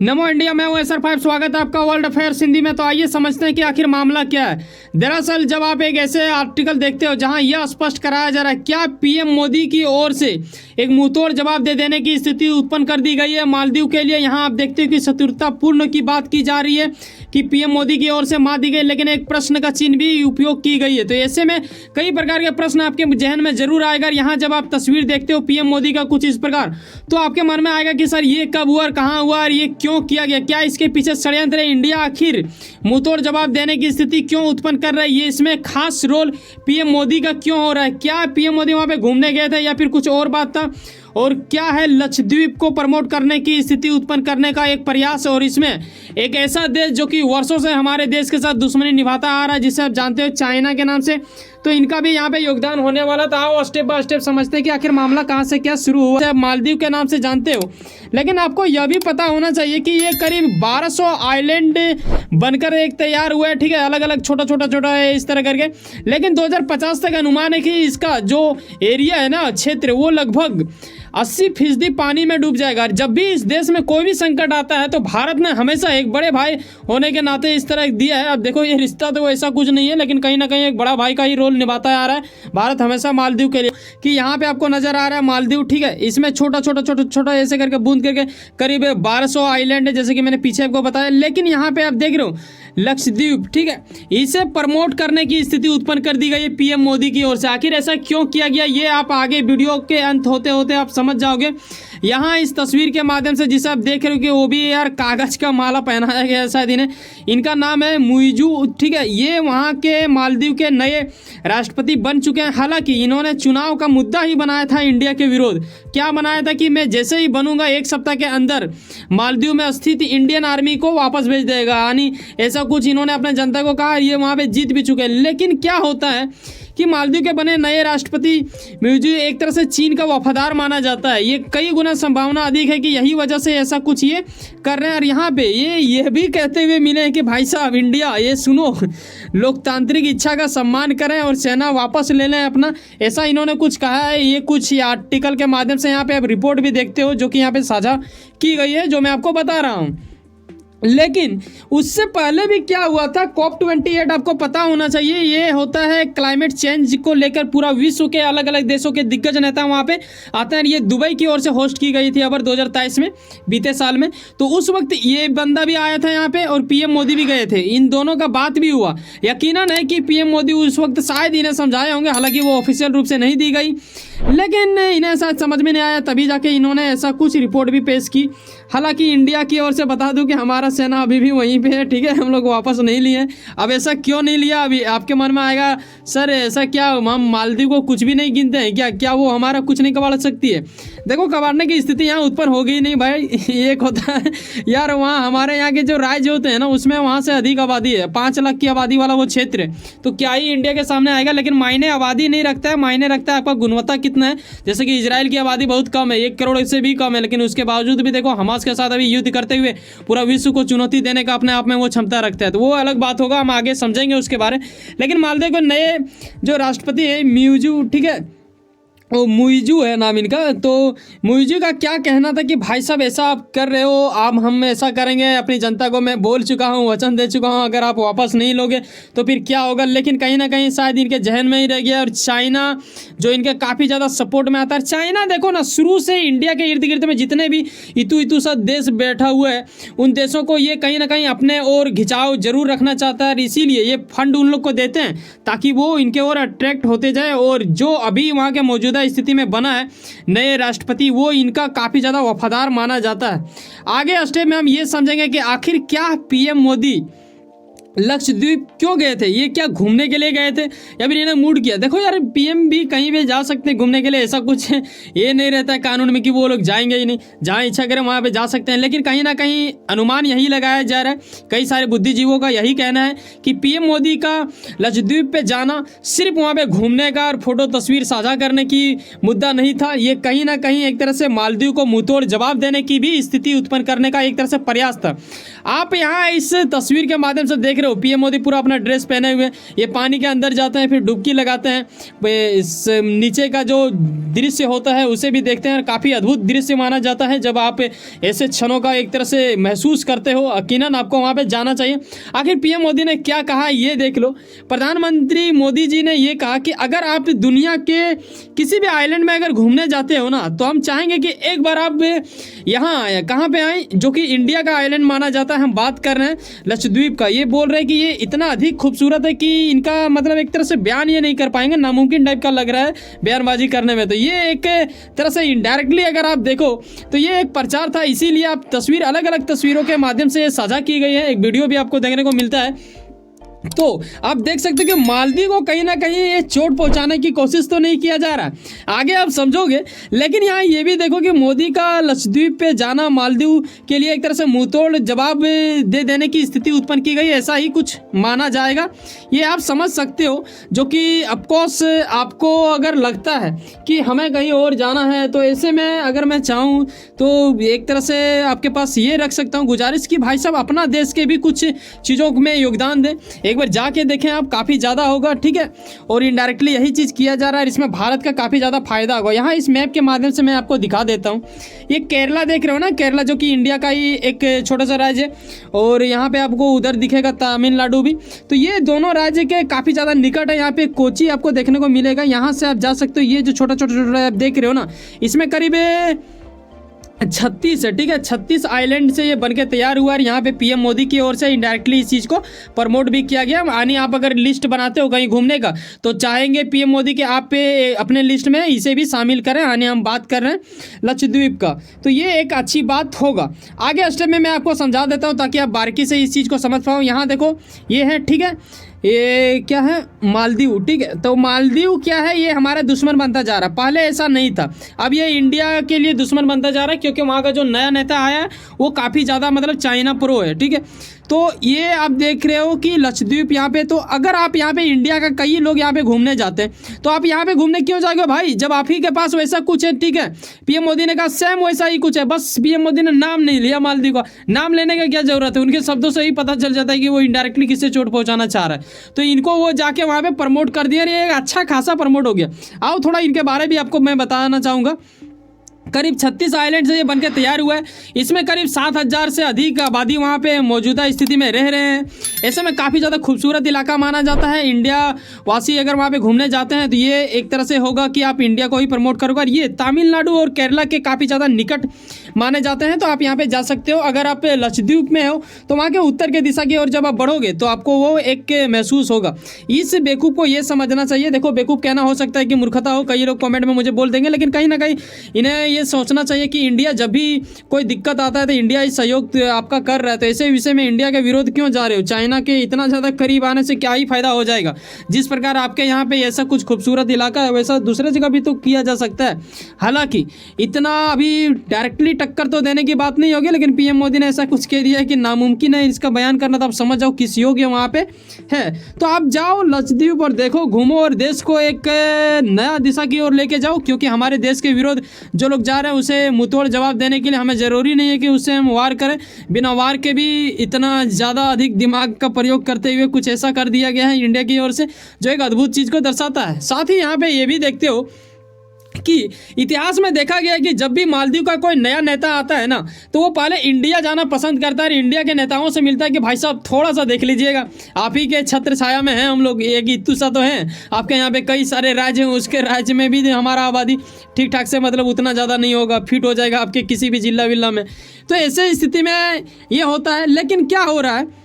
नमो India, मैं हूं SR5। स्वागत है आपका वर्ल्ड अफेयर्स हिंदी में। तो आइए समझते हैं कि आखिर मामला क्या है। दरअसल जब आप एक ऐसे आर्टिकल देखते हो जहां यह स्पष्ट कराया जा रहा है क्या पीएम मोदी की ओर से एक मुंहतोड़ जवाब दे देने की स्थिति उत्पन्न कर दी गई है मालदीव के लिए। यहां आप देखते हो कि शत्रुतापूर्ण की बात की जा रही है कि पीएम मोदी की ओर से मार दी गई, लेकिन एक प्रश्न का चिन्ह भी उपयोग की गई है। तो ऐसे में कई प्रकार के प्रश्न आपके जहन में जरूर आएगा। यहाँ जब आप तस्वीर देखते हो पीएम मोदी का कुछ इस प्रकार, तो आपके मन में आएगा कि सर ये कब हुआ और कहाँ हुआ और ये क्यों किया गया, क्या इसके पीछे षड्यंत्र है। इंडिया आखिर मुंहतोड़ जवाब देने की स्थिति क्यों उत्पन्न कर रहा है, ये इसमें खास रोल पीएम मोदी का क्यों हो रहा है। क्या पीएम मोदी वहाँ पे घूमने गए थे या फिर कुछ और बात था, और क्या है लक्षद्वीप को प्रमोट करने की स्थिति उत्पन्न करने का एक प्रयास। और इसमें एक ऐसा देश जो कि वर्षों से हमारे देश के साथ दुश्मनी निभाता आ रहा है, जिसे आप जानते हो चाइना के नाम से, तो इनका भी यहाँ पे योगदान होने वाला था। आओ स्टेप बाय स्टेप समझते हैं कि आखिर मामला कहाँ से क्या शुरू हुआ। आप मालदीव के नाम से जानते हो, लेकिन आपको यह भी पता होना चाहिए कि ये करीब 1200 आइलैंड बनकर एक तैयार हुआ है, ठीक है, अलग अलग छोटा है इस तरह करके। लेकिन 2050 तक अनुमान है कि इसका जो एरिया है ना, क्षेत्र, वो लगभग 80% पानी में डूब जाएगा। जब भी इस देश में कोई भी संकट आता है तो भारत ने हमेशा एक बड़े भाई होने के नाते इस तरह दिया है। अब देखो ये रिश्ता तो ऐसा कुछ नहीं है, लेकिन कहीं ना कहीं एक बड़ा भाई का ही रोल निभाता आ रहा है भारत हमेशा मालदीव के लिए। कि यहाँ पे आपको नजर आ रहा है मालदीव, ठीक है, इसमें छोटा ऐसे करके बूंद करके करीब 1200 आइलैंड है, जैसे कि मैंने पीछे आपको बताया। लेकिन यहाँ पे आप देख रहे हो लक्षद्वीप, ठीक है, इसे प्रमोट करने की स्थिति उत्पन्न कर दी गई है पीएम मोदी की ओर से। आखिर ऐसा क्यों किया गया, ये आप आगे वीडियो के अंत होते होते आप समझ जाओगे। यहाँ इस तस्वीर के माध्यम से जिसे आप देख रहे हो कि वो भी यार कागज का माला पहनाया गया है शायद इन्हें। इनका नाम है मुइजू, ठीक है, ये वहाँ के मालदीव के नए राष्ट्रपति बन चुके हैं। हालांकि इन्होंने चुनाव का मुद्दा ही बनाया था इंडिया के विरोध। क्या बनाया था कि मैं जैसे ही बनूंगा 1 सप्ताह के अंदर मालदीव में स्थित इंडियन आर्मी को वापस भेज देगा, यानी ऐसा कुछ इन्होंने अपने जनता को कहा। ये वहाँ पे जीत भी चुके हैं। लेकिन क्या होता है कि मालदीव के बने नए राष्ट्रपति मुइजू एक तरह से चीन का वफादार माना जाता है। ये कई गुना संभावना अधिक है कि यही वजह से ऐसा कुछ ये कर रहे हैं। और यहाँ पे ये भी कहते हुए मिले हैं कि भाई साहब इंडिया ये सुनो, लोकतांत्रिक इच्छा का सम्मान करें और सेना वापस ले लें अपना, ऐसा इन्होंने कुछ कहा है। ये कुछ आर्टिकल के माध्यम से यहाँ पे आप रिपोर्ट भी देखते हो जो कि यहाँ पे साझा की गई है, जो मैं आपको बता रहा हूँ। लेकिन उससे पहले भी क्या हुआ था, COP28 आपको पता होना चाहिए। ये होता है क्लाइमेट चेंज को लेकर पूरा विश्व के अलग अलग देशों के दिग्गज नेता वहाँ पे आते हैं। ये दुबई की ओर से होस्ट की गई थी अबर 2023 में, बीते साल में। तो उस वक्त ये बंदा भी आया था यहाँ पे और पीएम मोदी भी गए थे। इन दोनों का बात भी हुआ। यकीनन है कि पीएम मोदी उस वक्त शायद इन्हें समझाए होंगे, हालांकि वो ऑफिशियल रूप से नहीं दी गई, लेकिन इन्हें शायद समझ में नहीं आया, तभी जाके इन्होंने ऐसा कुछ रिपोर्ट भी पेश की। हालांकि इंडिया की ओर से बता दूं कि हमारा सेना अभी भी वहीं पे है, ठीक है, हम लोग वापस नहीं लिए। अब ऐसा क्यों नहीं लिया, अभी आपके मन में आएगा सर ऐसा क्या, हम मालदीव को कुछ भी नहीं गिनते हैं क्या वो हमारा कुछ नहीं कबाड़ सकती है। देखो कबाड़ने की स्थिति यहाँ उत्पन्न होगी नहीं भाई। एक होता है यार, वहाँ हमारे यहाँ के जो राज्य होते हैं ना, उसमें वहाँ से अधिक आबादी है, 5 लाख की आबादी वाला वो क्षेत्र है, तो क्या ही इंडिया के सामने आएगा। लेकिन मायने आबादी नहीं रखता है, मायने रखता है आपका गुणवत्ता कितना है। जैसे कि इजराइल की आबादी बहुत कम है, 1 करोड़ से भी कम है, लेकिन उसके बावजूद भी देखो हमास के साथ अभी युद्ध करते हुए पूरा विश्व को चुनौती देने का अपने आप में वो क्षमता रखता है। तो वो अलग बात होगा, हम आगे समझेंगे उसके बारे। लेकिन मालदीव के नए जो राष्ट्रपति है मुइजू, ठीक है, वो मुइजू है नाम इनका। तो मुइजू का क्या कहना था कि भाई साहब ऐसा आप कर रहे हो, आप हम ऐसा करेंगे, अपनी जनता को मैं बोल चुका हूँ, वचन दे चुका हूँ, अगर आप वापस नहीं लोगे तो फिर क्या होगा। लेकिन कहीं ना कहीं शायद इनके जहन में ही रह गया। और चाइना जो इनके काफ़ी ज़्यादा सपोर्ट में आता है। चाइना देखो ना, शुरू से इंडिया के इर्द गिर्द में जितने भी इतू सा देश बैठा हुआ है, उन देशों को ये कहीं ना कहीं अपने ओर घिंचाव जरूर रखना चाहता है। इसीलिए ये फंड उन लोग को देते हैं ताकि वो इनके ओर अट्रैक्ट होते जाए। और जो अभी वहाँ के मौजूदा स्थिति में बना है नए राष्ट्रपति, वो इनका काफ़ी ज़्यादा वफादार माना जाता है। आगे स्टेप में हम ये समझेंगे कि आखिर क्या पीएम मोदी लक्षद्वीप क्यों गए थे, ये क्या घूमने के लिए गए थे या फिर इन्हें मूड किया। देखो यार, पीएम भी कहीं भी जा सकते हैं घूमने के लिए, ऐसा कुछ है ये नहीं रहता है कानून में कि वो लोग जाएंगे ही नहीं, जहाँ इच्छा करें वहाँ पे जा सकते हैं। लेकिन कहीं ना कहीं अनुमान यही लगाया जा रहा है, कई सारे बुद्धिजीवों का यही कहना है कि पीएम मोदी का लक्षद्वीप पे जाना सिर्फ वहाँ पे घूमने का और फोटो तस्वीर साझा करने की मुद्दा नहीं था। ये कहीं ना कहीं एक तरह से मालदीव को मुंहतोड़ जवाब देने की भी स्थिति उत्पन्न करने का एक तरह से प्रयास था। आप यहाँ इस तस्वीर के माध्यम से देख रहे हो पीएम मोदी पूरा अपना ड्रेस पहने हुए ये पानी के अंदर जाते हैं, फिर डुबकी लगाते हैं। इस नीचे का जो दृश्य होता है उसे भी देखते हैं, काफ़ी अद्भुत दृश्य माना जाता है। जब आप ऐसे क्षणों का एक तरह से महसूस करते हो, यकीनन आपको वहाँ पे जाना चाहिए। आखिर पीएम मोदी ने क्या कहा ये देख लो। प्रधानमंत्री मोदी जी ने ये कहा कि अगर आप दुनिया के किसी भी आइलैंड में अगर घूमने जाते हो ना, तो हम चाहेंगे कि एक बार आप यहाँ आए। कहाँ पे आए? जो कि इंडिया का आइलैंड माना जाता है। हम बात कर रहे हैं लक्षद्वीप का। ये बोल रहे हैं कि ये इतना अधिक खूबसूरत है कि इनका मतलब एक तरह से बयान ये नहीं कर पाएंगे, नामुमकिन टाइप का लग रहा है बयानबाजी करने में। तो ये एक तरह से इनडायरेक्टली अगर आप देखो तो ये एक प्रचार था, इसीलिए आप तस्वीर अलग अलग तस्वीरों के माध्यम से साझा की गई है। एक वीडियो भी आपको देखने को मिलता है। तो आप देख सकते हो कि मालदीव को कहीं ना कहीं ये चोट पहुंचाने की कोशिश तो नहीं किया जा रहा, आगे आप समझोगे। लेकिन यहाँ ये भी देखो कि मोदी का लक्षद्वीप पे जाना मालदीव के लिए एक तरह से मुंहतोड़ जवाब दे देने की स्थिति उत्पन्न की गई, ऐसा ही कुछ माना जाएगा। ये आप समझ सकते हो, जो कि ऑफकोर्स आपको अगर लगता है कि हमें कहीं और जाना है, तो ऐसे में अगर मैं चाहूँ तो एक तरह से आपके पास ये रख सकता हूँ गुजारिश कि भाई साहब अपना देश के भी कुछ चीज़ों में योगदान दें, एक बार जाके देखें आप, काफ़ी ज़्यादा होगा। ठीक है, और इनडायरेक्टली यही चीज़ किया जा रहा है, इसमें भारत का काफ़ी ज़्यादा फायदा होगा। यहाँ इस मैप के माध्यम से मैं आपको दिखा देता हूँ। ये केरला देख रहे हो ना, केरला जो कि इंडिया का ही एक छोटा सा राज्य है, और यहाँ पे आपको उधर दिखेगा तमिलनाडु भी। तो ये दोनों राज्य के काफ़ी ज़्यादा निकट है। यहाँ पे कोची आपको देखने को मिलेगा, यहाँ से आप जा सकते हो। ये जो छोटा छोटा आप देख रहे हो ना, इसमें करीब 36 है। ठीक है, 36 आइलैंड से ये बनके तैयार हुआ है। यहाँ पे पीएम मोदी की ओर से इनडायरेक्टली इस चीज़ को प्रमोट भी किया गया। यानी आप अगर लिस्ट बनाते हो कहीं घूमने का, तो चाहेंगे पीएम मोदी के आप पे अपने लिस्ट में इसे भी शामिल करें। यानी हम बात कर रहे हैं लक्षद्वीप का, तो ये एक अच्छी बात होगा। आगे स्टेप में मैं आपको समझा देता हूँ ताकि आप बारीकी से इस चीज़ को समझ पाओ। यहाँ देखो ये है, ठीक है, ये क्या है? मालदीव। ठीक है, तो मालदीव क्या है? ये हमारा दुश्मन बनता जा रहा है। पहले ऐसा नहीं था, अब ये इंडिया के लिए दुश्मन बनता जा रहा है, क्योंकि वहाँ का जो नया नेता आया है वो काफ़ी ज़्यादा मतलब चाइना प्रो है। ठीक है, तो ये आप देख रहे हो कि लक्षद्वीप यहाँ पे, तो अगर आप यहाँ पे इंडिया का कई लोग यहाँ पे घूमने जाते हैं, तो आप यहाँ पे घूमने क्यों जाओगे भाई, जब आप ही के पास वैसा कुछ है। ठीक है, पीएम मोदी ने कहा सेम वैसा ही कुछ है, बस पीएम मोदी ने नाम नहीं लिया मालदीव का। नाम लेने का क्या जरूरत है? उनके शब्दों से ही पता चल जाता है कि वो इनडायरेक्टली किससे चोट पहुंचाना चाह रहा है। तो इनको वो जाके वहाँ पे प्रमोट कर दिया, ये अच्छा खासा प्रमोट हो गया। आओ थोड़ा इनके बारे भी आपको मैं बताना चाहूँगा। करीब 36 आइलैंड से ये बनकर तैयार हुआ है। इसमें करीब 7,000 से अधिक आबादी वहाँ पे मौजूदा स्थिति में रह रहे हैं। ऐसे में काफ़ी ज़्यादा खूबसूरत इलाका माना जाता है। इंडिया वासी अगर वहाँ पे घूमने जाते हैं तो ये एक तरह से होगा कि आप इंडिया को ही प्रमोट करोगे। ये तमिलनाडु और केरला के काफ़ी ज़्यादा निकट माने जाते हैं, तो आप यहाँ पे जा सकते हो। अगर आप लक्षद्वीप में हो तो वहाँ के उत्तर के दिशा की ओर जब आप बढ़ोगे तो आपको वो एक महसूस होगा। इस बेवकूफ़ को ये समझना चाहिए। देखो, बेवकूफ़ कहना हो सकता है कि मूर्खता हो, कई लोग कमेंट में मुझे बोल देंगे, लेकिन कहीं ना कहीं इन्हें ये सोचना चाहिए कि इंडिया जब भी कोई दिक्कत आता है तो इंडिया इस सहयोग आपका कर रहा है, तो ऐसे विषय में इंडिया के विरोध क्यों जा रहे हो? चाइना के इतना ज़्यादा करीब आने से क्या ही फायदा हो जाएगा? जिस प्रकार आपके यहाँ पे ऐसा कुछ खूबसूरत इलाका है, वैसा दूसरे जगह भी तो किया जा सकता है। हालांकि इतना अभी डायरेक्टली टक्कर तो देने की बात नहीं होगी, लेकिन पीएम मोदी ने ऐसा कुछ कह दिया है कि नामुमकिन है इसका बयान करना, तो आप समझ जाओ किस योग्य वहाँ पे है। तो आप जाओ लक्षद्वीप और देखो, घूमो और देश को एक नया दिशा की ओर लेके जाओ, क्योंकि हमारे देश के विरोध जो लोग जा रहे हैं उसे मुंहतोड़ जवाब देने के लिए हमें ज़रूरी नहीं है कि उससे हम वार करें। बिना वार के भी इतना ज़्यादा अधिक दिमाग का प्रयोग करते हुए कुछ ऐसा कर दिया गया है इंडिया की ओर से, जो एक अद्भुत चीज़ को दर्शाता है। साथ ही यहाँ पे ये भी देखते हो कि इतिहास में देखा गया है कि जब भी मालदीव का कोई नया नेता आता है ना, तो वो पहले इंडिया जाना पसंद करता है। इंडिया के नेताओं से मिलता है कि भाई साहब थोड़ा सा देख लीजिएगा, आप ही के छत्र छाया में हैं हम लोग, एक इतू सा तो हैं। आपके यहाँ पे कई सारे राज्य हैं, उसके राज्य में भी हमारा आबादी ठीक ठाक से मतलब उतना ज़्यादा नहीं होगा, फिट हो जाएगा आपके किसी भी जिला विला में। तो ऐसे स्थिति में ये होता है। लेकिन क्या हो रहा है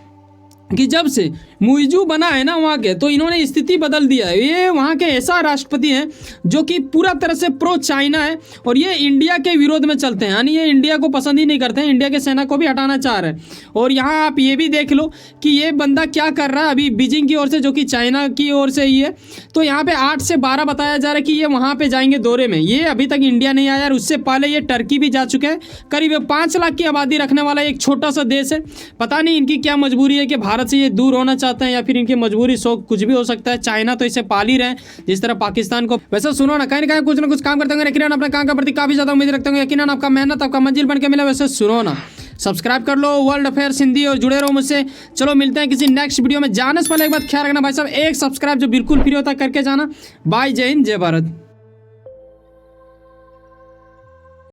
कि जब से मुइजू बना है ना वहाँ के, तो इन्होंने स्थिति बदल दिया है। ये वहाँ के ऐसा राष्ट्रपति हैं जो कि पूरा तरह से प्रो चाइना है, और ये इंडिया के विरोध में चलते हैं। यानी ये इंडिया को पसंद ही नहीं करते हैं, इंडिया के सेना को भी हटाना चाह रहे हैं। और यहाँ आप ये भी देख लो कि ये बंदा क्या कर रहा है अभी बीजिंग की ओर से, जो कि चाइना की ओर से ही है। तो यहाँ पे 8 से 12 बताया जा रहा है कि ये वहाँ पे जाएंगे दौरे में। ये अभी तक इंडिया नहीं आया, और उससे पहले ये टर्की भी जा चुके हैं। करीब 5 लाख की आबादी रखने वाला एक छोटा सा देश है। पता नहीं इनकी क्या मजबूरी है कि भारत से ये दूर होना चाहते हैं, या फिर इनकी मजबूरी शौक कुछ भी हो सकता है। चाइना तो इसे पाल ही रहे हैं जिस तरह पाकिस्तान को। वैसे सुनो ना कहीं कुछ ना कुछ काम करते होंगे, यकीनन अपने काम के प्रति काफी ज्यादा उम्मीद रखते होंगे, यकीनन आपका मेहनत आपका मंजिल बन के मिला। वैसे सुनो ना, सब्सक्राइब कर लो वर्ल्ड अफेयर्स हिंदी और जुड़े रहो मुझसे। चलो मिलते हैं किसी नेक्स्ट वीडियो में। जाने से पहले एक बात ख्याल रखना भाई साहब, एक सब्सक्राइब जो बिल्कुल फ्री होता है करके जाना। बाय, जय हिंद, जय भारत।